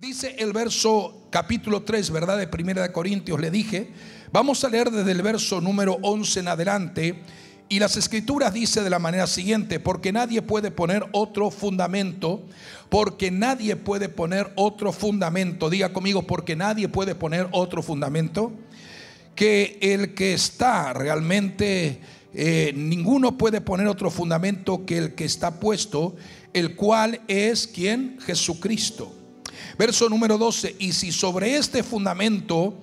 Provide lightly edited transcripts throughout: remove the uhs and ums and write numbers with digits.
Dice el verso capítulo 3, ¿verdad? De Primera de Corintios, le dije. Vamos a leer desde el verso número 11 en adelante. Y las escrituras dice de la manera siguiente: porque nadie puede poner otro fundamento. Porque nadie puede poner otro fundamento. Diga conmigo: porque nadie puede poner otro fundamento que el que está realmente. Ninguno puede poner otro fundamento que el que está puesto, el cual es ¿quién? Jesucristo. Verso número 12: y si sobre este fundamento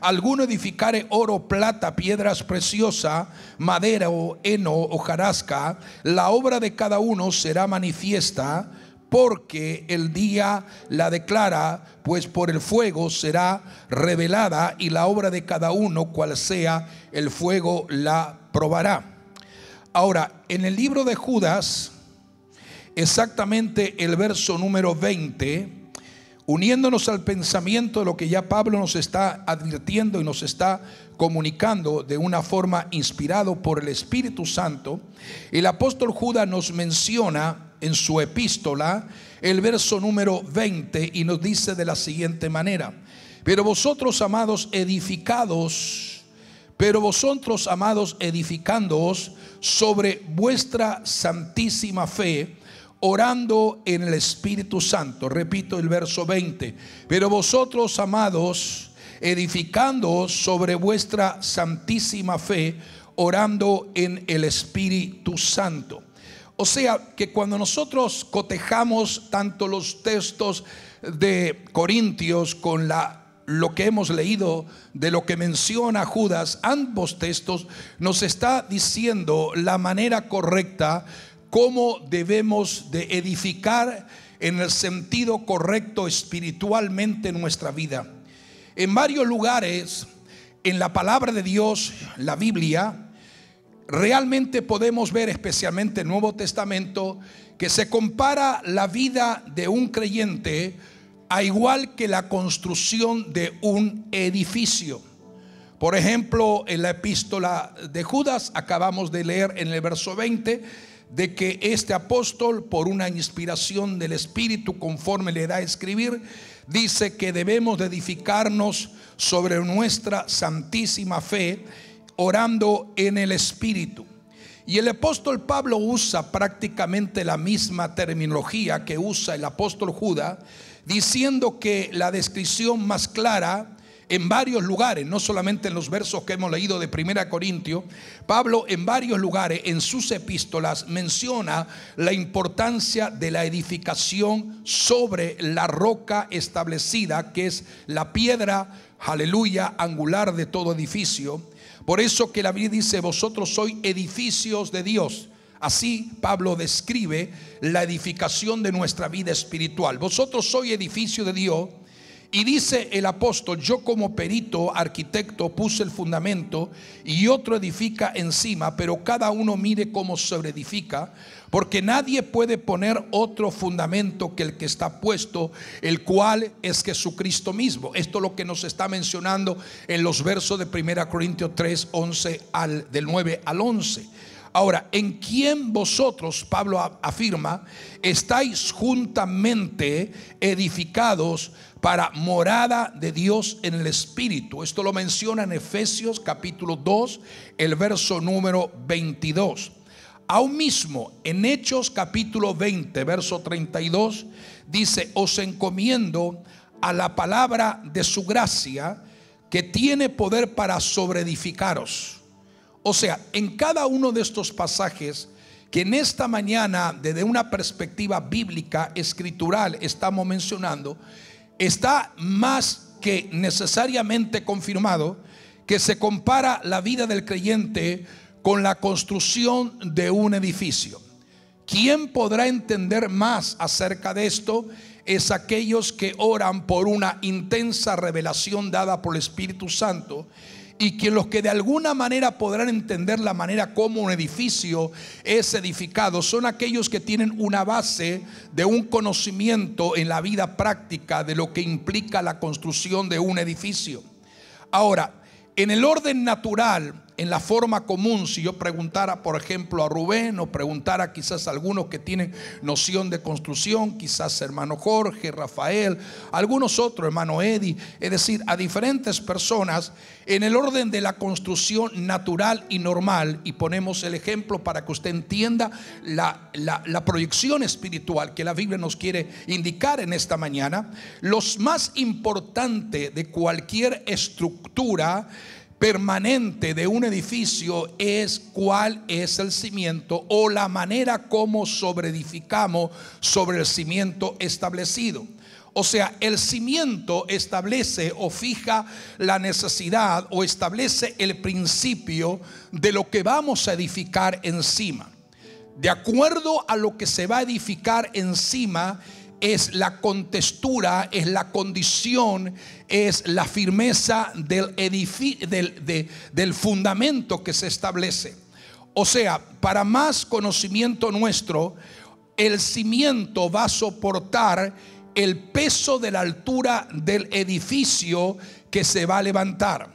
alguno edificare oro, plata, piedras preciosas, madera o heno o hojarasca, la obra de cada uno será manifiesta, porque el día la declara, pues por el fuego será revelada, y la obra de cada uno, cual sea, el fuego la probará. Ahora, en el libro de Judas, exactamente el verso número 20, uniéndonos al pensamiento de lo que ya Pablo nos está advirtiendo y nos está comunicando de una forma inspirado por el Espíritu Santo, el apóstol Judas nos menciona en su epístola el verso número 20 y nos dice de la siguiente manera: pero vosotros, amados, edificándoos sobre vuestra santísima fe, orando en el Espíritu Santo. Repito el verso 20: pero vosotros, amados, edificándoos sobre vuestra santísima fe, orando en el Espíritu Santo. O sea que cuando nosotros cotejamos tanto los textos de Corintios con lo que hemos leído de lo que menciona Judas, ambos textos nos está diciendo la manera correcta cómo debemos de edificar en el sentido correcto espiritualmente en nuestra vida. En varios lugares en la palabra de Dios, la Biblia, realmente podemos ver, especialmente en el Nuevo Testamento, que se compara la vida de un creyente a igual que la construcción de un edificio. Por ejemplo, en la epístola de Judas acabamos de leer en el verso 20 de que este apóstol, por una inspiración del Espíritu, conforme le da a escribir, dice que debemos de edificarnos sobre nuestra santísima fe, orando en el Espíritu. Y el apóstol Pablo usa prácticamente la misma terminología que usa el apóstol Judas, diciendo que la descripción más clara en varios lugares, no solamente en los versos que hemos leído de 1 Corintios, Pablo en varios lugares en sus epístolas menciona la importancia de la edificación sobre la roca establecida, que es la piedra, aleluya, angular de todo edificio. Por eso que la Biblia dice: vosotros sois edificios de Dios. Así Pablo describe la edificación de nuestra vida espiritual. Vosotros sois edificio de Dios. Y dice el apóstol: yo como perito, arquitecto, puse el fundamento y otro edifica encima, pero cada uno mire cómo sobreedifica, porque nadie puede poner otro fundamento que el que está puesto, el cual es Jesucristo mismo. Esto es lo que nos está mencionando en los versos de 1 Corintios 3, 11 del 9 al 11. Ahora, ¿en quién vosotros, Pablo afirma, estáis juntamente edificados para morada de Dios en el Espíritu? Esto lo menciona en Efesios capítulo 2, el verso número 22. Aún mismo en Hechos capítulo 20, verso 32, dice: os encomiendo a la palabra de su gracia, que tiene poder para sobreedificaros. O sea, en cada uno de estos pasajes que en esta mañana, desde una perspectiva bíblica, escritural, estamos mencionando, está más que necesariamente confirmado que se compara la vida del creyente con la construcción de un edificio. ¿Quién podrá entender más acerca de esto? Es aquellos que oran por una intensa revelación dada por el Espíritu Santo, y que los que de alguna manera podrán entender la manera como un edificio es edificado son aquellos que tienen una base de un conocimiento en la vida práctica de lo que implica la construcción de un edificio. Ahora, en el orden natural, en la forma común, si yo preguntara, por ejemplo, a Rubén, o preguntara quizás a algunos que tienen noción de construcción, quizás hermano Jorge, Rafael, algunos otros, hermano Eddie, es decir, a diferentes personas, en el orden de la construcción natural y normal, y ponemos el ejemplo para que usted entienda la proyección espiritual que la Biblia nos quiere indicar en esta mañana. Los más importante de cualquier estructura permanente de un edificio es cuál es el cimiento, o la manera como sobreedificamos sobre el cimiento establecido. O sea, el cimiento establece o fija la necesidad, o establece el principio de lo que vamos a edificar encima. De acuerdo a lo que se va a edificar encima, es la contextura, es la condición, es la firmeza del fundamento que se establece. O sea, para más conocimiento nuestro, el cimiento va a soportar el peso de la altura del edificio que se va a levantar.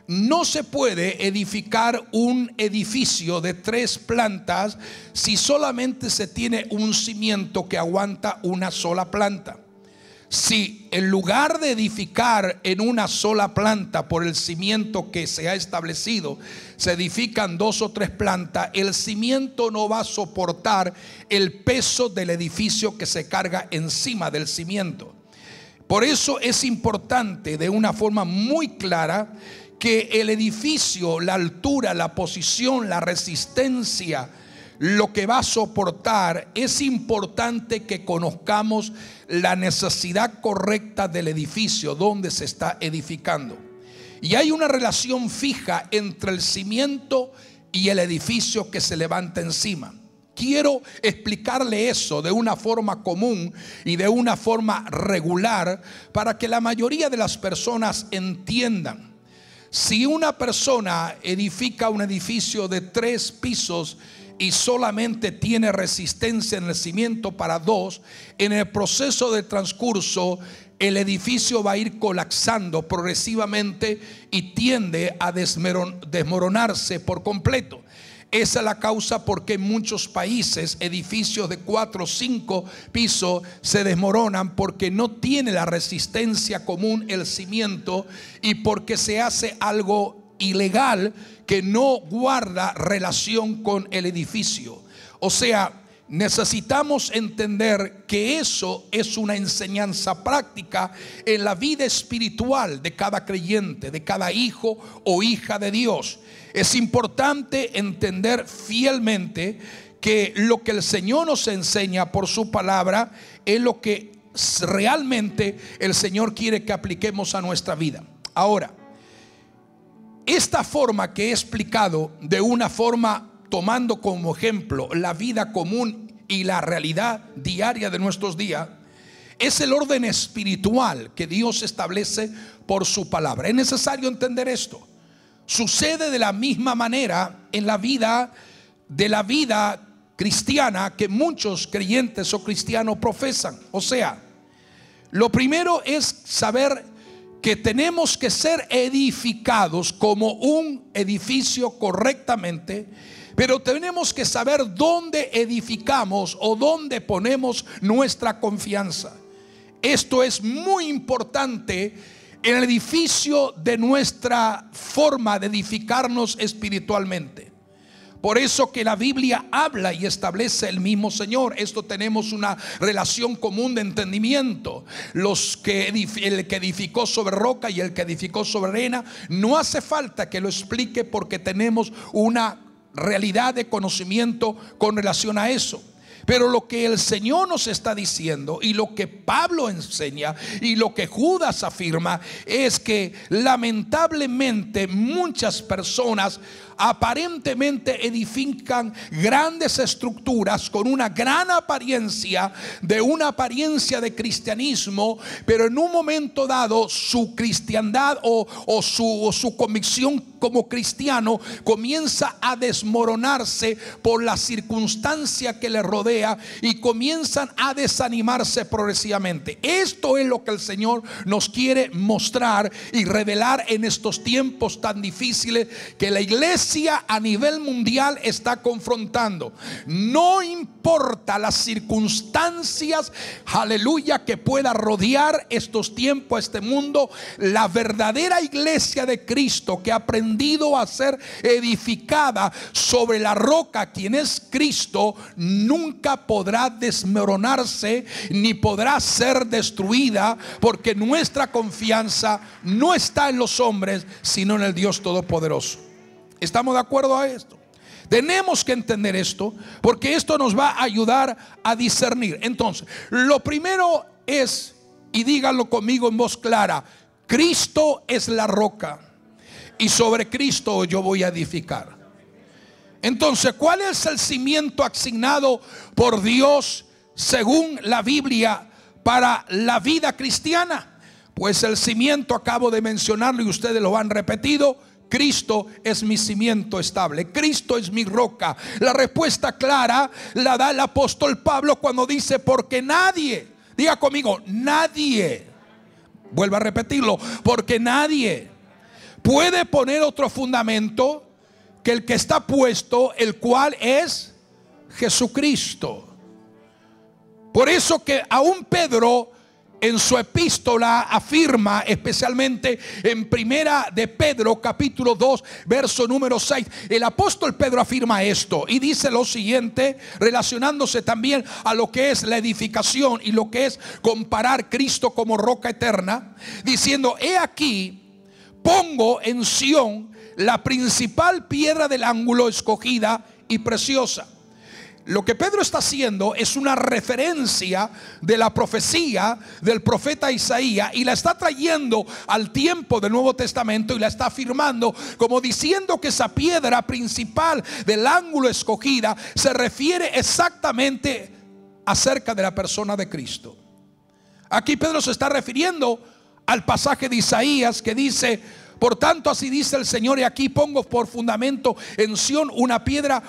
No se puede edificar un edificio de 3 plantas si solamente se tiene un cimiento que aguanta una sola planta. Si en lugar de edificar en una sola planta por el cimiento que se ha establecido, se edifican 2 o 3 plantas, el cimiento no va a soportar el peso del edificio que se carga encima del cimiento. Por eso es importante, de una forma muy clara, que el edificio, la altura, la posición, la resistencia, lo que va a soportar, es importante que conozcamos la necesidad correcta del edificio donde se está edificando. Y hay una relación fija entre el cimiento y el edificio que se levanta encima. Quiero explicarle eso de una forma común y de una forma regular, para que la mayoría de las personas entiendan. Si una persona edifica un edificio de 3 pisos y solamente tiene resistencia en el cimiento para 2, en el proceso de transcurso el edificio va a ir colapsando progresivamente y tiende a desmoronarse por completo. Esa es la causa porque en muchos países edificios de 4 o 5 pisos se desmoronan, porque no tiene la resistencia común el cimiento, y porque se hace algo ilegal que no guarda relación con el edificio. O sea, necesitamos entender que eso es una enseñanza práctica en la vida espiritual de cada creyente, de cada hijo o hija de Dios. Es importante entender fielmente que lo que el Señor nos enseña por su palabra es lo que realmente el Señor quiere que apliquemos a nuestra vida. Ahora, esta forma que he explicado, de una forma tomando como ejemplo la vida común y la realidad diaria de nuestros días, es el orden espiritual que Dios establece por su palabra. Es necesario entender esto. Sucede de la misma manera en la vida cristiana que muchos creyentes o cristianos profesan. O sea, lo primero es saber que tenemos que ser edificados como un edificio correctamente, pero tenemos que saber dónde edificamos o dónde ponemos nuestra confianza. Esto es muy importante en el edificio de nuestra forma de edificarnos espiritualmente. Por eso que la Biblia habla y establece el mismo Señor. Esto tenemos una relación común de entendimiento. El que edificó sobre roca y el que edificó sobre arena, no hace falta que lo explique, porque tenemos una realidad de conocimiento con relación a eso. Pero lo que el Señor nos está diciendo, y lo que Pablo enseña, y lo que Judas afirma, es que lamentablemente muchas personas aparentemente edifican grandes estructuras con una gran apariencia, de una apariencia de cristianismo, pero en un momento dado su cristiandad o su convicción como cristiano comienza a desmoronarse por la circunstancia que le rodea y comienzan a desanimarse progresivamente. Esto es lo que el Señor nos quiere mostrar y revelar en estos tiempos tan difíciles que la iglesia a nivel mundial está confrontando. No importa las circunstancias, aleluya, que pueda rodear estos tiempos, este mundo, la verdadera iglesia de Cristo, que ha aprendido a ser edificada sobre la roca, quien es Cristo, nunca podrá desmoronarse ni podrá ser destruida, porque nuestra confianza no está en los hombres, sino en el Dios Todopoderoso. ¿Estamos de acuerdo a esto? Tenemos que entender esto, porque esto nos va a ayudar a discernir. Entonces, lo primero es, y díganlo conmigo en voz clara: Cristo es la roca, y sobre Cristo yo voy a edificar. Entonces, ¿cuál es el cimiento asignado por Dios según la Biblia para la vida cristiana? Pues el cimiento, acabo de mencionarlo y ustedes lo han repetido: Cristo es mi cimiento estable, Cristo es mi roca. La respuesta clara la da el apóstol Pablo cuando dice: porque nadie, diga conmigo, nadie, vuelvo a repetirlo, porque nadie puede poner otro fundamento que el que está puesto, el cual es Jesucristo. Por eso que aún Pedro en su epístola afirma, especialmente en primera de Pedro capítulo 2 verso número 6, el apóstol Pedro afirma esto y dice lo siguiente, relacionándose también a lo que es la edificación y lo que es comparar Cristo como roca eterna, diciendo: he aquí, pongo en Sión la principal piedra del ángulo, escogida y preciosa. Lo que Pedro está haciendo es una referencia de la profecía del profeta Isaías y la está trayendo al tiempo del Nuevo Testamento y la está afirmando como diciendo que esa piedra principal del ángulo escogida se refiere exactamente acerca de la persona de Cristo. Aquí Pedro se está refiriendo al pasaje de Isaías que dice: por tanto, así dice el Señor, y aquí pongo por fundamento en Sión una piedra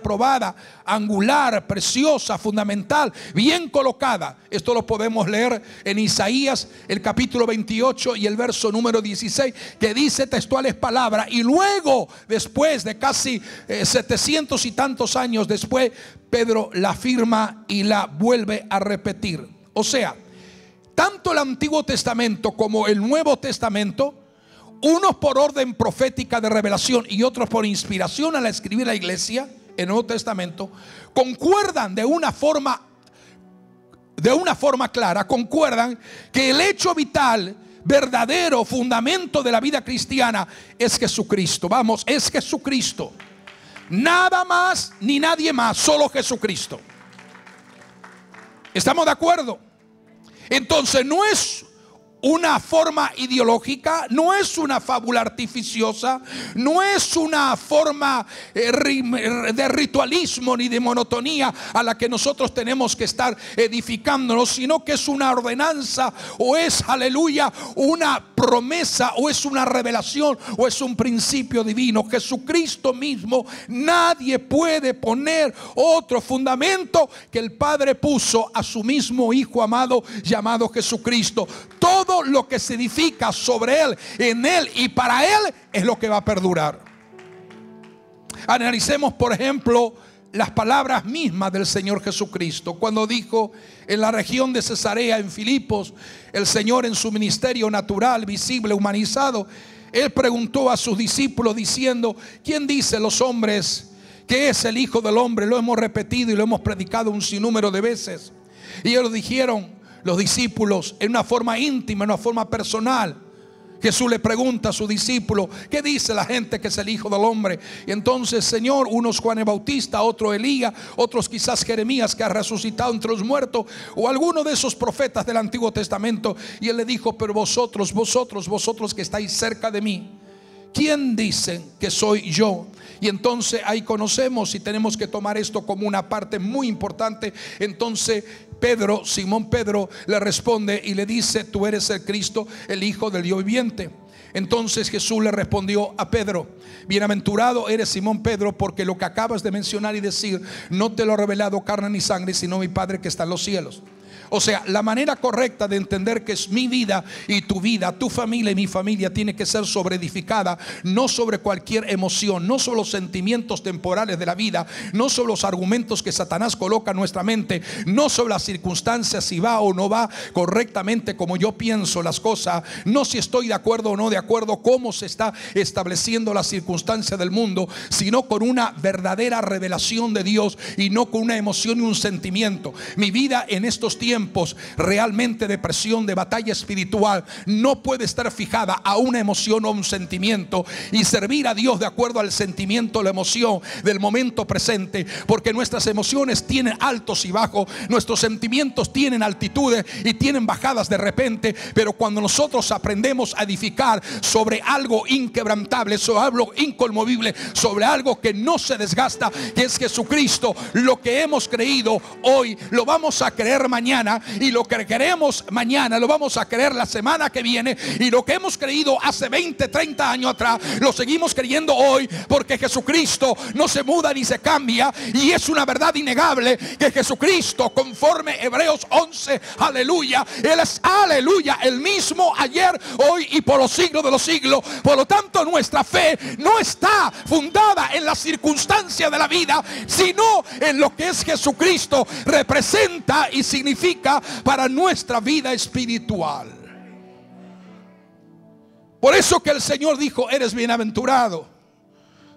probada, angular, preciosa, fundamental, bien colocada. Esto lo podemos leer en Isaías, el capítulo 28 y el verso número 16, que dice textuales palabras. Y luego, después de casi 700 y tantos años después, Pedro la afirma y la vuelve a repetir. O sea, tanto el Antiguo Testamento como el Nuevo Testamento, unos por orden profética de revelación y otros por inspiración al escribir la iglesia, el Nuevo Testamento, concuerdan de una forma clara, concuerdan que el hecho vital, verdadero fundamento de la vida cristiana es Jesucristo. Vamos, es Jesucristo. Nada más ni nadie más, solo Jesucristo. ¿Estamos de acuerdo? Entonces no es una forma ideológica, no es una fábula artificiosa, no es una forma de ritualismo ni de monotonía a la que nosotros tenemos que estar edificándonos, sino que es una ordenanza, o es, aleluya, una promesa, o es una revelación, o es un principio divino. Jesucristo mismo, nadie puede poner otro fundamento que el Padre puso a su mismo Hijo amado llamado Jesucristo. Todo lo que se edifica sobre Él, en Él y para Él es lo que va a perdurar. Analicemos, por ejemplo, las palabras mismas del Señor Jesucristo cuando dijo en la región de Cesarea en Filipos, el Señor en su ministerio natural, visible, humanizado, Él preguntó a sus discípulos diciendo: ¿quién dice los hombres que es el Hijo del Hombre? Lo hemos repetido y lo hemos predicado un sinnúmero de veces. Y ellos dijeron, los discípulos, en una forma íntima, en una forma personal. Jesús le pregunta a su discípulo: ¿qué dice la gente que es el Hijo del Hombre? Y entonces, Señor, unos Juan el Bautista, otro Elías, otros quizás Jeremías, que ha resucitado entre los muertos, o alguno de esos profetas del Antiguo Testamento. Y Él le dijo: pero vosotros que estáis cerca de mí, ¿quién dicen que soy yo? Y entonces ahí conocemos y tenemos que tomar esto como una parte muy importante. Entonces Pedro, Simón Pedro, le responde y le dice: tú eres el Cristo, el Hijo del Dios viviente. Entonces Jesús le respondió a Pedro: bienaventurado eres, Simón Pedro, porque lo que acabas de mencionar y decir no te lo ha revelado carne ni sangre, sino mi Padre que está en los cielos. O sea, la manera correcta de entender que es mi vida y tu vida, tu familia y mi familia, tiene que ser sobre edificada, no sobre cualquier emoción, no sobre los sentimientos temporales de la vida, no sobre los argumentos que Satanás coloca en nuestra mente, no sobre las circunstancias, si va o no va correctamente como yo pienso las cosas, no si estoy de acuerdo o no de acuerdo, cómo se está estableciendo la circunstancia del mundo, sino con una verdadera revelación de Dios y no con una emoción y un sentimiento. Mi vida en estos tiempos realmente de presión, de batalla espiritual, no puede estar fijada a una emoción o un sentimiento y servir a Dios de acuerdo al sentimiento, la emoción del momento presente, porque nuestras emociones tienen altos y bajos, nuestros sentimientos tienen altitudes y tienen bajadas de repente. Pero cuando nosotros aprendemos a edificar sobre algo inquebrantable, sobre algo inconmovible, sobre algo que no se desgasta, que es Jesucristo, lo que hemos creído hoy lo vamos a creer mañana, y lo que queremos mañana lo vamos a creer la semana que viene, y lo que hemos creído hace 20, 30 años atrás lo seguimos creyendo hoy, porque Jesucristo no se muda ni se cambia. Y es una verdad innegable que Jesucristo, conforme Hebreos 11, aleluya, Él es, aleluya, el mismo ayer, hoy y por los siglos de los siglos. Por lo tanto, nuestra fe no está fundada en las circunstancias de la vida, sino en lo que es Jesucristo representa y significa para nuestra vida espiritual. Por eso que el Señor dijo: eres bienaventurado,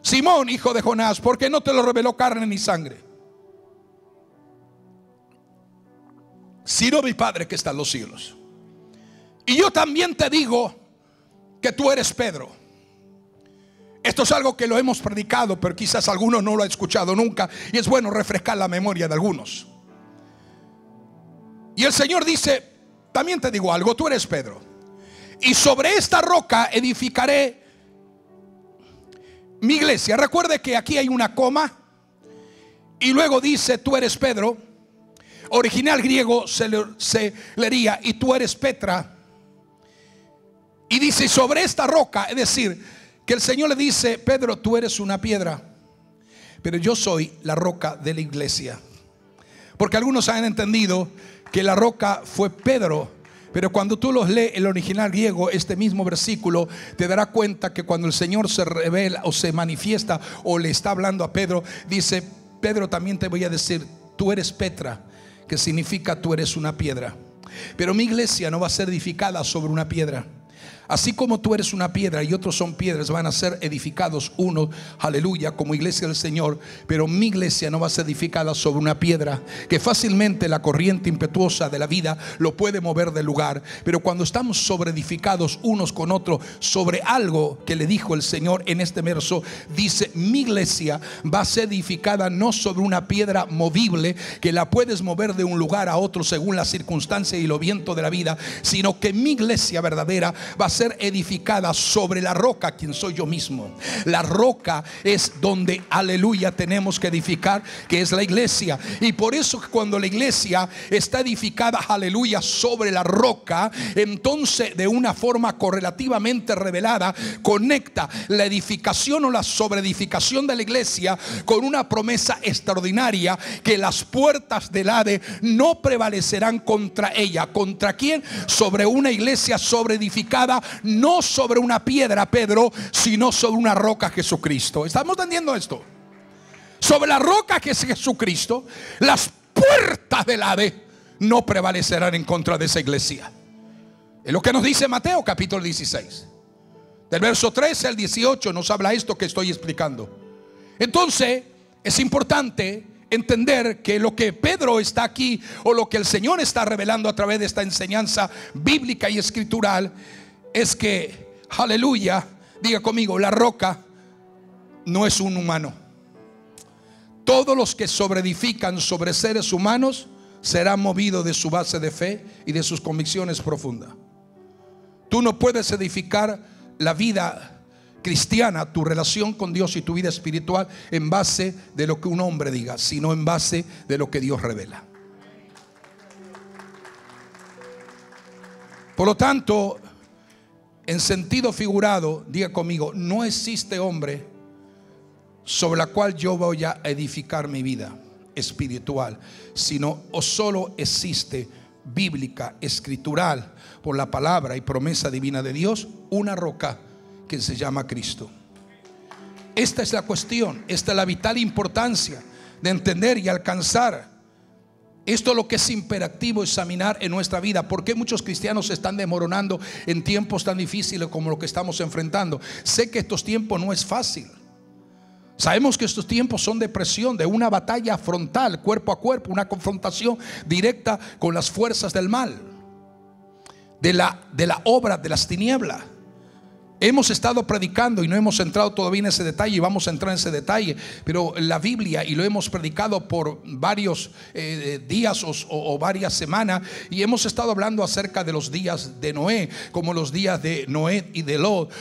Simón, hijo de Jonás, porque no te lo reveló carne ni sangre, sino mi Padre que está en los cielos. Y yo también te digo que tú eres Pedro. Esto es algo que lo hemos predicado, pero quizás algunos no lo han escuchado nunca, y es bueno refrescar la memoria de algunos. Y el Señor dice: también te digo algo, tú eres Pedro, y sobre esta roca edificaré mi iglesia. Recuerde que aquí hay una coma y luego dice: tú eres Pedro. Original griego se leería: y tú eres Petra. Y dice: sobre esta roca, es decir, que el Señor le dice: Pedro, tú eres una piedra, pero yo soy la roca de la iglesia. Porque algunos han entendido que la roca fue Pedro, pero cuando tú los lees el original griego, este mismo versículo, te darás cuenta que cuando el Señor se revela o se manifiesta o le está hablando a Pedro, dice: Pedro, también te voy a decir, tú eres Petra, que significa tú eres una piedra, pero mi iglesia no va a ser edificada sobre una piedra. Así como tú eres una piedra y otros son piedras, van a ser edificados unos, aleluya, como iglesia del Señor. Pero mi iglesia no va a ser edificada sobre una piedra que fácilmente la corriente impetuosa de la vida lo puede mover del lugar. Pero cuando estamos sobre edificados unos con otros sobre algo que le dijo el Señor en este verso, dice: mi iglesia va a ser edificada no sobre una piedra movible que la puedes mover de un lugar a otro según la circunstancia y los vientos de la vida, sino que mi iglesia verdadera va a ser edificada sobre la roca, quien soy yo mismo. La roca es donde, aleluya, tenemos que edificar, que es la iglesia. Y por eso cuando la iglesia está edificada, aleluya, sobre la roca, entonces de una forma correlativamente revelada conecta la edificación o la sobreedificación de la iglesia con una promesa extraordinaria, que las puertas del Hades no prevalecerán contra ella. ¿Contra quién? Sobre una iglesia sobreedificada, no sobre una piedra, Pedro, sino sobre una roca, Jesucristo. ¿Estamos entendiendo esto? Sobre la roca que es Jesucristo, las puertas del Hades no prevalecerán en contra de esa iglesia. Es lo que nos dice Mateo capítulo 16. Del verso 13 al 18 nos habla esto que estoy explicando. Entonces es importante entender que lo que Pedro está aquí, o lo que el Señor está revelando a través de esta enseñanza bíblica y escritural, es que, aleluya, diga conmigo, la roca no es un humano. Todos los que sobreedifican sobre seres humanos serán movidos de su base de fe y de sus convicciones profundas. Tú no puedes edificar la vida cristiana, tu relación con Dios y tu vida espiritual en base de lo que un hombre diga, sino en base de lo que Dios revela. Por lo tanto, en sentido figurado, diga conmigo, no existe hombre sobre la cual yo voy a edificar mi vida espiritual, sino o solo existe bíblica, escritural, por la palabra y promesa divina de Dios, una roca que se llama Cristo. Esta es la cuestión, esta es la vital importancia de entender y alcanzar. Esto es lo que es imperativo examinar en nuestra vida. ¿Por qué muchos cristianos se están desmoronando en tiempos tan difíciles como lo que estamos enfrentando? Sé que estos tiempos no es fácil. Sabemos que estos tiempos son de presión, de una batalla frontal, cuerpo a cuerpo, una confrontación directa con las fuerzas del mal, de la obra de las tinieblas. Hemos estado predicando y no hemos entrado todavía en ese detalle, y vamos a entrar en ese detalle, pero la Biblia, y lo hemos predicado por varios días o varias semanas, y hemos estado hablando acerca de los días de Noé, como los días de Noé y de Lot.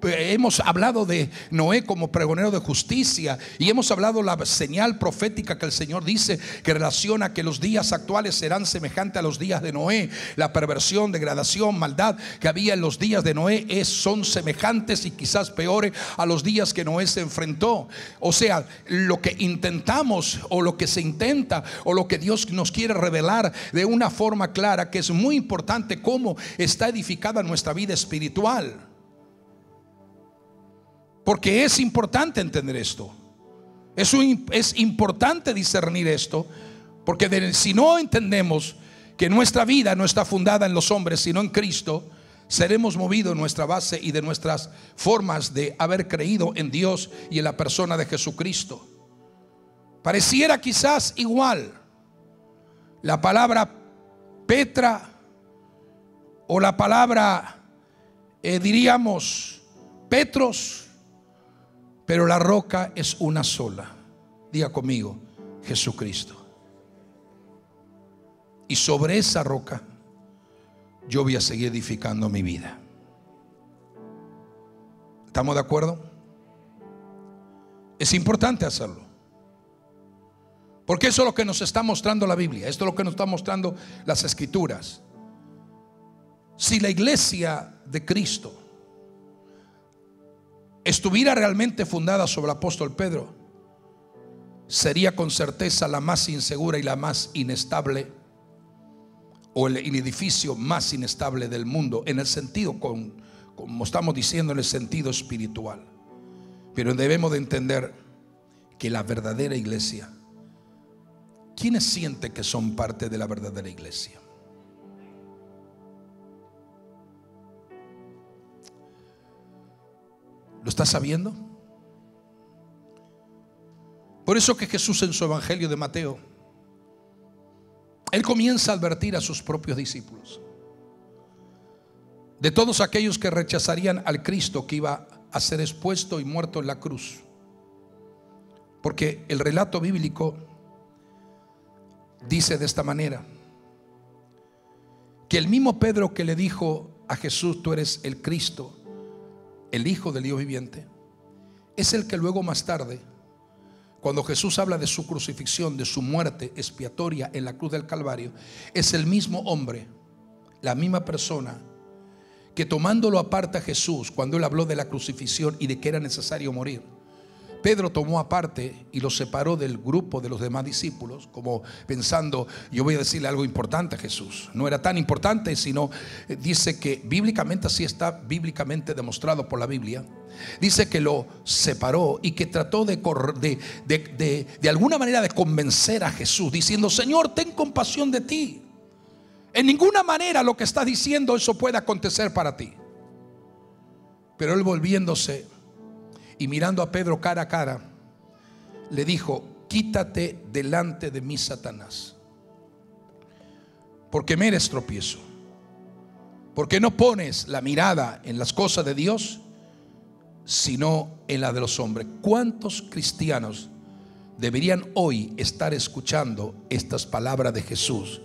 Hemos hablado de Noé como pregonero de justicia, y hemos hablado la señal profética que el Señor dice que relaciona que los días actuales serán semejantes a los días de Noé. La perversión, degradación, maldad que había en los días de Noé son semejantes y quizás peores a los días que Noé se enfrentó. O sea, lo que intentamos o lo que se intenta o lo que Dios nos quiere revelar de una forma clara, que es muy importante cómo está edificada nuestra vida espiritual. Porque es importante entender esto. Es importante discernir esto. Porque si no entendemos que nuestra vida no está fundada en los hombres, sino en Cristo, seremos movidos en nuestra base y de nuestras formas de haber creído en Dios y en la persona de Jesucristo. Pareciera quizás igual la palabra Petra o la palabra diríamos Petros, pero la roca es una sola. Diga conmigo, Jesucristo. Y sobre esa roca yo voy a seguir edificando mi vida. ¿Estamos de acuerdo? Es importante hacerlo, porque eso es lo que nos está mostrando la Biblia. Esto es lo que nos está mostrando las Escrituras. Si la iglesia de Cristo estuviera realmente fundada sobre el apóstol Pedro, sería con certeza la más insegura y la más inestable, o el edificio más inestable del mundo, en el sentido, como estamos diciendo, en el sentido espiritual. Pero debemos de entender que la verdadera iglesia, ¿quiénes sienten que son parte de la verdadera iglesia? ¿Lo estás sabiendo? Por eso que Jesús en su evangelio de Mateo, Él comienza a advertir a sus propios discípulos de todos aquellos que rechazarían al Cristo que iba a ser expuesto y muerto en la cruz. Porque el relato bíblico dice de esta manera, que el mismo Pedro que le dijo a Jesús: tú eres el Cristo, el Hijo del Dios viviente, es el que luego más tarde, cuando Jesús habla de su crucifixión, de su muerte expiatoria en la cruz del Calvario, es el mismo hombre, la misma persona, que tomándolo aparte a Jesús cuando él habló de la crucifixión y de que era necesario morir, Pedro tomó aparte y lo separó del grupo de los demás discípulos, como pensando: yo voy a decirle algo importante a Jesús. No era tan importante, sino dice que bíblicamente, así está bíblicamente demostrado por la Biblia, dice que lo separó y que trató de alguna manera de convencer a Jesús, diciendo: Señor, ten compasión de ti. En ninguna manera lo que estás diciendo eso puede acontecer para ti. Pero él, volviéndose y mirando a Pedro cara a cara, le dijo: quítate delante de mí, Satanás, porque me eres tropiezo, porque no pones la mirada en las cosas de Dios, sino en la de los hombres. ¿Cuántos cristianos deberían hoy estar escuchando estas palabras de Jesús,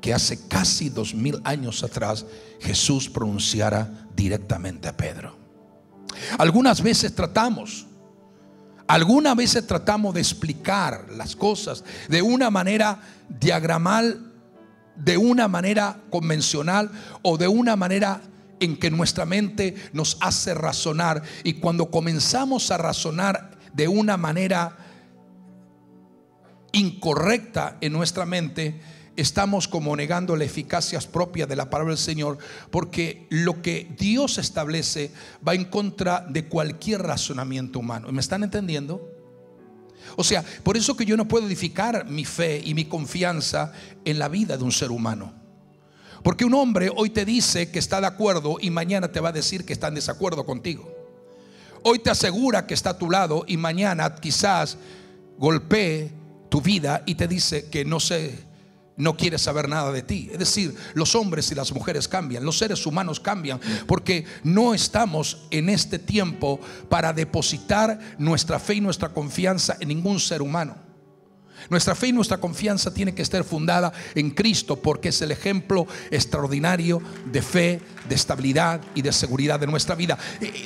que hace casi 2000 años atrás Jesús pronunciara directamente a Pedro? Algunas veces tratamos de explicar las cosas de una manera diagramal, de una manera convencional o de una manera en que nuestra mente nos hace razonar. Y cuando comenzamos a razonar de una manera incorrecta en nuestra mente, estamos como negando la eficacia propia de la palabra del Señor, porque lo que Dios establece va en contra de cualquier razonamiento humano. ¿Me están entendiendo? O sea, por eso que yo no puedo edificar mi fe y mi confianza en la vida de un ser humano, porque un hombre hoy te dice que está de acuerdo y mañana te va a decir que está en desacuerdo contigo. Hoy te asegura que está a tu lado y mañana quizás golpee tu vida y te dice que no quiere saber nada de ti. Es decir, los hombres y las mujeres cambian, los seres humanos cambian, porque no estamos en este tiempo para depositar nuestra fe y nuestra confianza en ningún ser humano. Nuestra fe y nuestra confianza tiene que estar fundada en Cristo, porque es el ejemplo extraordinario de fe, de estabilidad y de seguridad de nuestra vida.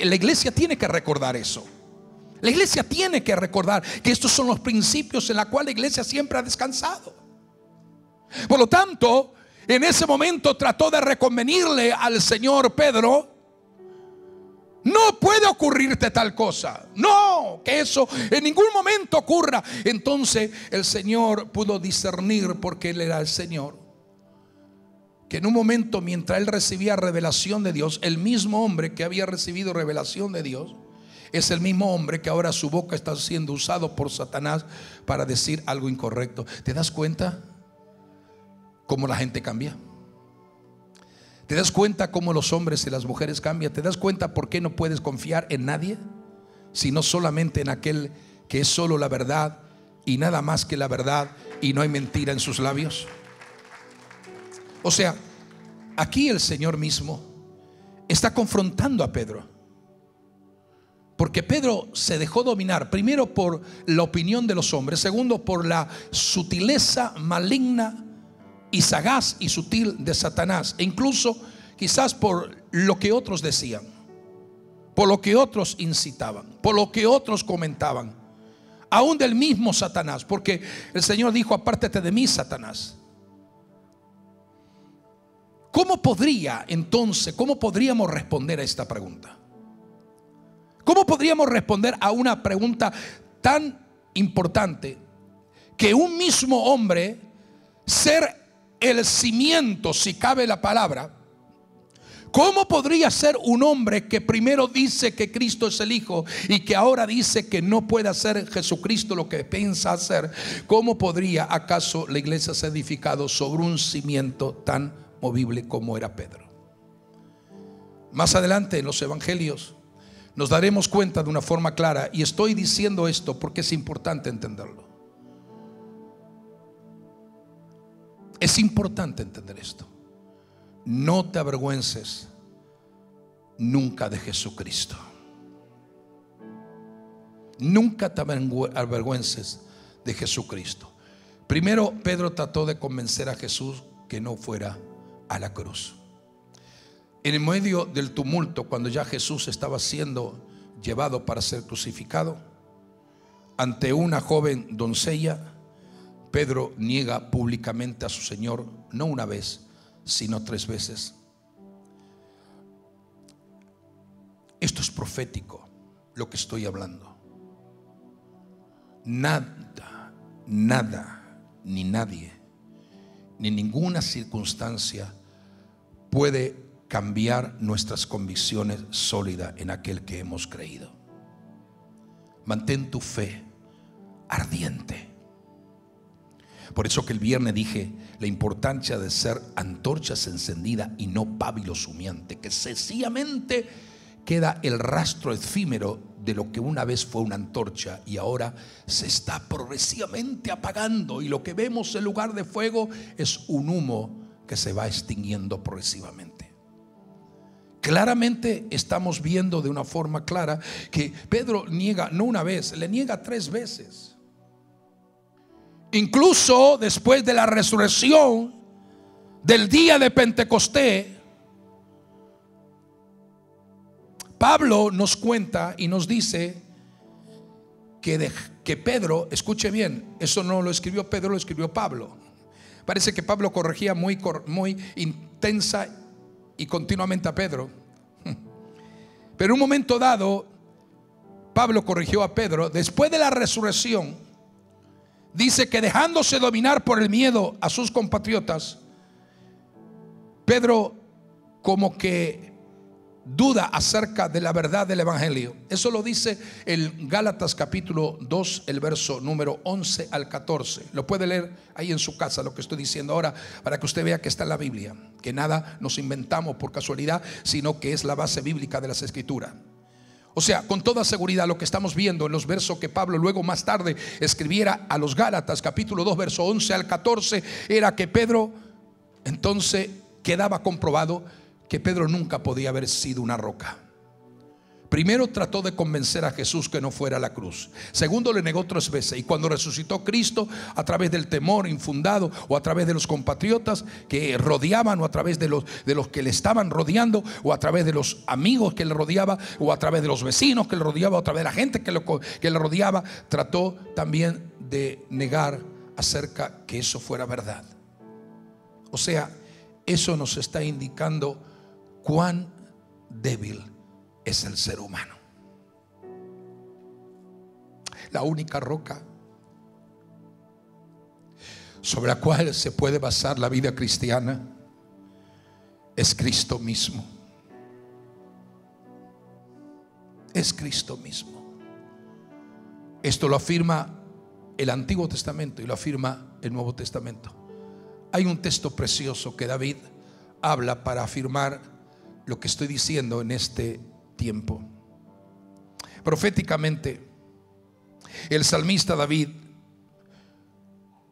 La iglesia tiene que recordar eso. La iglesia tiene que recordar que estos son los principios en los cuales la iglesia siempre ha descansado. Por lo tanto, en ese momento trató de reconvenirle al Señor Pedro: no puede ocurrirte tal cosa, no, que eso en ningún momento ocurra. Entonces el Señor pudo discernir, porque Él era el Señor, que en un momento, mientras él recibía revelación de Dios, el mismo hombre que había recibido revelación de Dios es el mismo hombre que ahora su boca está siendo usado por Satanás para decir algo incorrecto. ¿Te das cuenta cómo la gente cambia? ¿Te das cuenta cómo los hombres y las mujeres cambian? ¿Te das cuenta por qué no puedes confiar en nadie, sino solamente en aquel que es solo la verdad y nada más que la verdad, y no hay mentira en sus labios? O sea, aquí el Señor mismo está confrontando a Pedro, porque Pedro se dejó dominar, primero por la opinión de los hombres, segundo por la sutileza maligna y sagaz y sutil de Satanás, e incluso quizás por lo que otros decían, por lo que otros incitaban, por lo que otros comentaban, aún del mismo Satanás, porque el Señor dijo: apártate de mí, Satanás. ¿Cómo podríamos responder a esta pregunta? ¿Cómo podríamos responder a una pregunta tan importante, que un mismo hombre, ser el cimiento, si cabe la palabra, cómo podría ser un hombre que primero dice que Cristo es el Hijo y que ahora dice que no puede hacer Jesucristo lo que piensa hacer? ¿Cómo podría acaso la iglesia ser edificada sobre un cimiento tan movible como era Pedro? Más adelante en los evangelios nos daremos cuenta de una forma clara, y estoy diciendo esto porque es importante entenderlo. Es importante entender esto. No te avergüences nunca de Jesucristo. Nunca te avergüences de Jesucristo. Primero, Pedro trató de convencer a Jesús que no fuera a la cruz. En el medio del tumulto, cuando ya Jesús estaba siendo llevado para ser crucificado, ante una joven doncella, Pedro niega públicamente a su Señor, no una vez, sino 3 veces. Esto es profético, lo que estoy hablando. Nada, ni nadie, ni ninguna circunstancia puede cambiar nuestras convicciones sólidas en aquel que hemos creído. Mantén tu fe ardiente. Por eso que el viernes dije la importancia de ser antorchas encendidas y no pábilos humeantes, que sencillamente queda el rastro efímero de lo que una vez fue una antorcha y ahora se está progresivamente apagando, y lo que vemos en lugar de fuego es un humo que se va extinguiendo progresivamente. Claramente estamos viendo de una forma clara que Pedro niega no una vez, le niega 3 veces. Incluso después de la resurrección del día de Pentecostés, Pablo nos cuenta y nos dice que Pedro, escuche bien, eso no lo escribió Pedro, lo escribió Pablo. Parece que Pablo corregía muy intensa y continuamente a Pedro. Pero en un momento dado, Pablo corrigió a Pedro. Después de la resurrección, dice que dejándose dominar por el miedo a sus compatriotas, Pedro como que duda acerca de la verdad del evangelio. Eso lo dice el Gálatas capítulo 2, el verso número 11 al 14. Lo puede leer ahí en su casa, lo que estoy diciendo ahora, para que usted vea que está en la Biblia, que nada nos inventamos por casualidad, sino que es la base bíblica de las escrituras. O sea, con toda seguridad lo que estamos viendo en los versos que Pablo luego más tarde escribiera a los Gálatas capítulo 2, verso 11 al 14, era que Pedro, entonces quedaba comprobado que Pedro nunca podía haber sido una roca. Primero trató de convencer a Jesús que no fuera a la cruz. Segundo, le negó 3 veces. Y cuando resucitó Cristo, a través del temor infundado, o a través de los compatriotas que rodeaban, o a través de los que le estaban rodeando, o a través de los amigos que le rodeaban, o a través de los vecinos que le rodeaban, o a través de la gente que le rodeaba, trató también de negar acerca que eso fuera verdad. O sea, eso nos está indicando cuán débil es el ser humano. La única roca sobre la cual se puede basar la vida cristiana es Cristo mismo. Es Cristo mismo. Esto lo afirma el Antiguo Testamento y lo afirma el Nuevo Testamento. Hay un texto precioso que David habla para afirmar lo que estoy diciendo en este tiempo. Proféticamente, el salmista David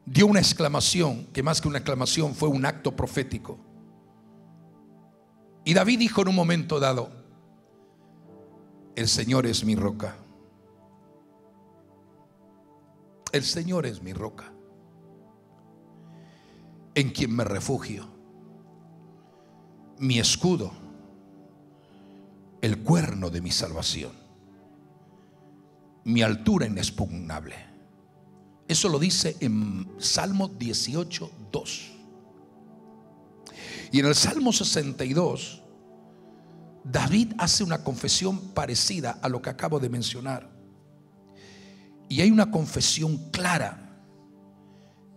dio una exclamación que más que una exclamación fue un acto profético. Y David dijo en un momento dado: el Señor es mi roca. El Señor es mi roca, en quien me refugio, mi escudo, el cuerno de mi salvación, mi altura inexpugnable. Eso lo dice en Salmo 18, 2. Y en el Salmo 62, David hace una confesión parecida a lo que acabo de mencionar. Y hay una confesión clara.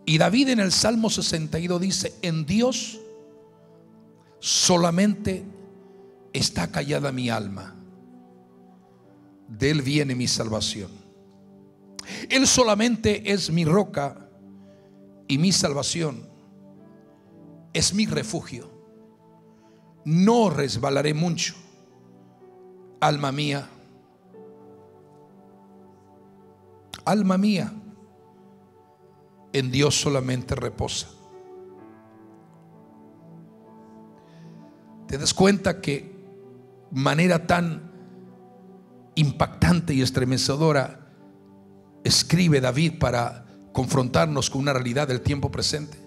Y David en el Salmo 62 dice: en Dios solamente está callada mi alma, de Él viene mi salvación. Él solamente es mi roca y mi salvación, es mi refugio. No resbalaré mucho, alma mía. Alma mía, en Dios solamente reposa. ¿Te das cuenta que manera tan impactante y estremecedora escribe David para confrontarnos con una realidad del tiempo presente?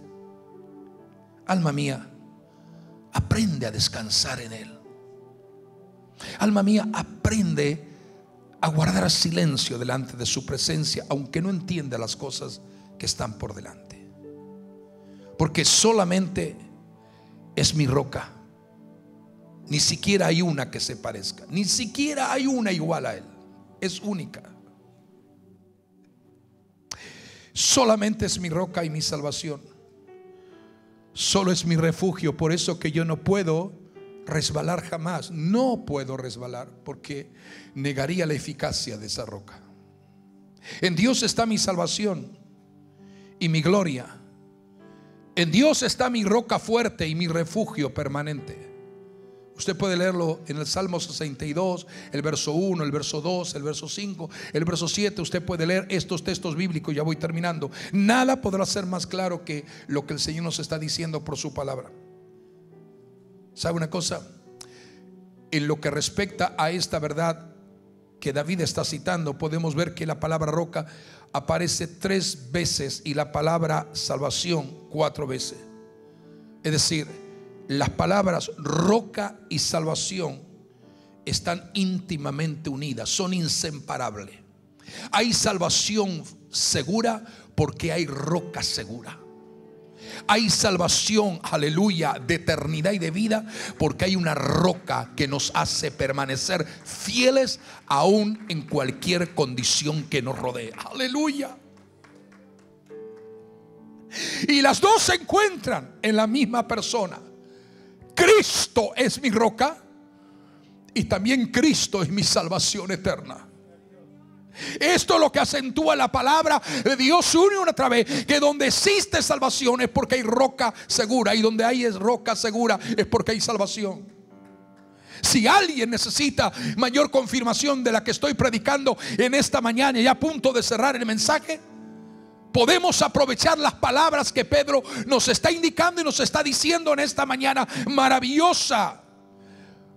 Alma mía, aprende a descansar en Él. Alma mía, aprende a guardar silencio delante de su presencia, aunque no entienda las cosas que están por delante, porque solamente es mi roca. Ni siquiera hay una que se parezca, ni siquiera hay una igual a Él. Es única. Solamente es mi roca y mi salvación. Solo es mi refugio. Por eso que yo no puedo resbalar jamás. No puedo resbalar, porque negaría la eficacia de esa roca. En Dios está mi salvación y mi gloria. En Dios está mi roca fuerte y mi refugio permanente. Usted puede leerlo en el Salmo 62, el verso 1, el verso 2, el verso 5, el verso 7. Usted puede leer estos textos bíblicos. Ya voy terminando. Nada podrá ser más claro que lo que el Señor nos está diciendo por su palabra. ¿Sabe una cosa? En lo que respecta a esta verdad que David está citando, podemos ver que la palabra roca aparece 3 veces y la palabra salvación 4 veces. Es decir, las palabras roca y salvación están íntimamente unidas, son inseparables. Hay salvación segura porque hay roca segura. Hay salvación, aleluya, de eternidad y de vida porque hay una roca que nos hace permanecer fieles aún en cualquier condición que nos rodee. Aleluya. Y las dos se encuentran en la misma persona. Cristo es mi roca y también Cristo es mi salvación eterna. Esto es lo que acentúa la palabra de Dios una y otra vez, que donde existe salvación es porque hay roca segura, y donde hay roca segura es porque hay salvación. Si alguien necesita mayor confirmación de la que estoy predicando en esta mañana, y a punto de cerrar el mensaje, podemos aprovechar las palabras que Pedro nos está indicando y nos está diciendo en esta mañana maravillosa.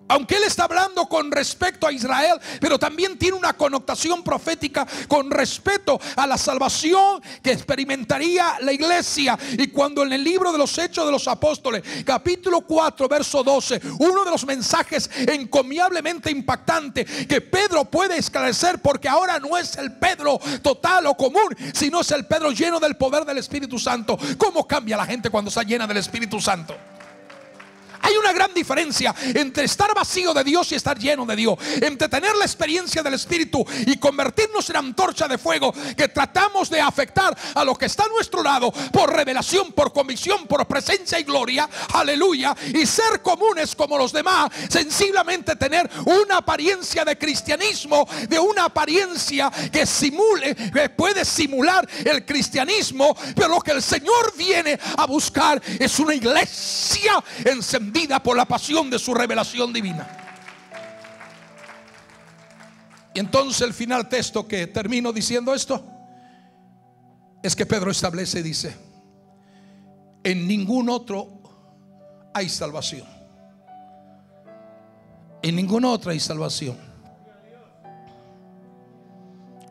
Aunque él está hablando con respecto a Israel, pero también tiene una connotación profética con respecto a la salvación que experimentaría la iglesia. Y cuando en el libro de los Hechos de los Apóstoles, capítulo 4, verso 12, uno de los mensajes encomiablemente impactante que Pedro puede esclarecer, porque ahora no es el Pedro total o común, sino es el Pedro lleno del poder del Espíritu Santo. ¿Cómo cambia la gente cuando está llena del Espíritu Santo? Hay una gran diferencia entre estar vacío de Dios y estar lleno de Dios, entre tener la experiencia del Espíritu y convertirnos en antorcha de fuego que tratamos de afectar a lo que está a nuestro lado por revelación, por convicción, por presencia y gloria, aleluya, y ser comunes como los demás, sensiblemente tener una apariencia de cristianismo, de una apariencia que simule, que puede simular el cristianismo, pero lo que el Señor viene a buscar es una iglesia encendida por la pasión de su revelación divina. Y entonces el final texto que termino diciendo esto es que Pedro establece, dice: en ningún otro hay salvación. En ningún otro hay salvación.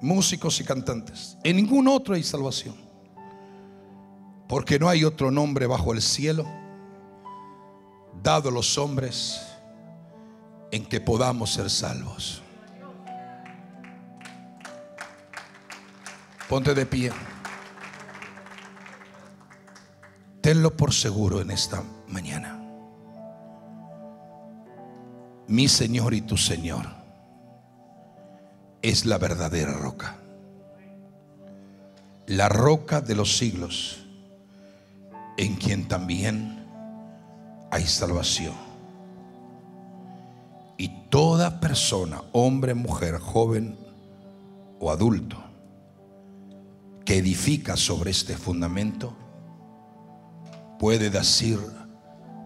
Músicos y cantantes, en ningún otro hay salvación, porque no hay otro nombre bajo el cielo dado a los hombres en que podamos ser salvos. Ponte de pie. Tenlo por seguro en esta mañana. Mi Señor y tu Señor es la verdadera roca, la roca de los siglos, en quien también hay salvación. Y toda persona, hombre, mujer, joven o adulto, que edifica sobre este fundamento, puede decir,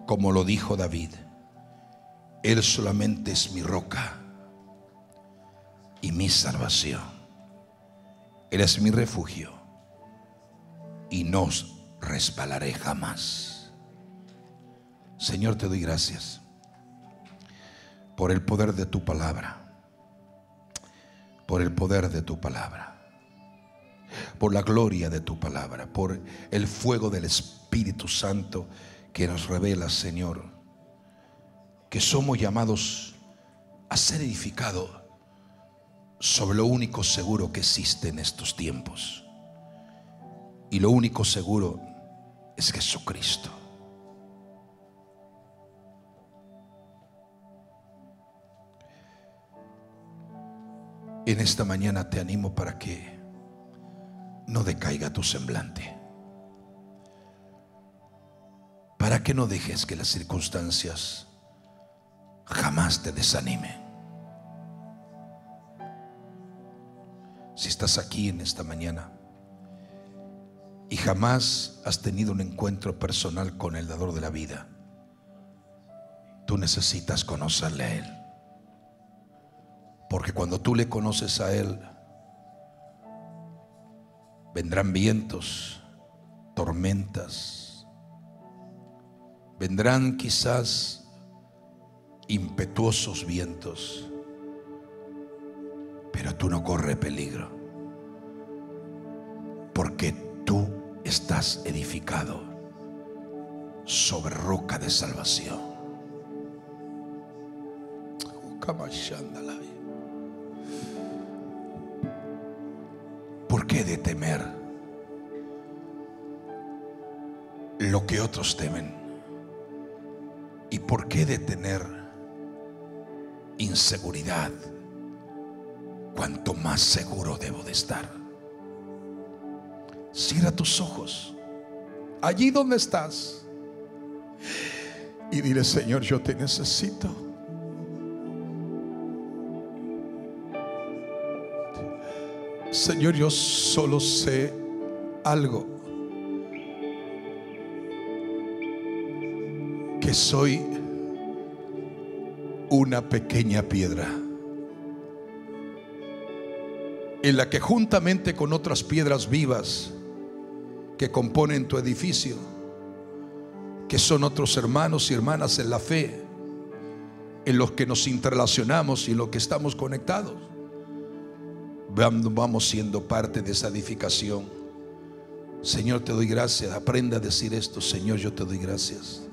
como lo dijo David: Él solamente es mi roca y mi salvación. Él es mi refugio y no resbalaré jamás. Señor, te doy gracias por el poder de tu palabra, por el poder de tu palabra, por la gloria de tu palabra, por el fuego del Espíritu Santo que nos revela, Señor, que somos llamados a ser edificados sobre lo único seguro que existe en estos tiempos. Y lo único seguro es Jesucristo. En esta mañana te animo para que no decaiga tu semblante, para que no dejes que las circunstancias jamás te desanimen. Si estás aquí en esta mañana y jamás has tenido un encuentro personal con el dador de la vida, tú necesitas conocerle a Él. Porque cuando tú le conoces a Él, vendrán vientos, tormentas, vendrán quizás impetuosos vientos, pero tú no corres peligro, porque tú estás edificado sobre roca de salvación. ¿Por qué de temer lo que otros temen? ¿Y por qué de tener inseguridad cuanto más seguro debo de estar? Cierra tus ojos allí donde estás y dile: Señor, yo te necesito. Señor, yo solo sé algo, que soy una pequeña piedra en la que, juntamente con otras piedras vivas que componen tu edificio, que son otros hermanos y hermanas en la fe, en los que nos interrelacionamos y en los que estamos conectados, vamos siendo parte de esa edificación. Señor, te doy gracias. Aprenda a decir esto: Señor, yo te doy gracias,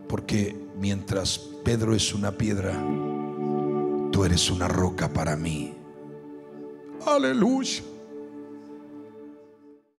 porque mientras Pedro es una piedra, tú eres una roca para mí. Aleluya.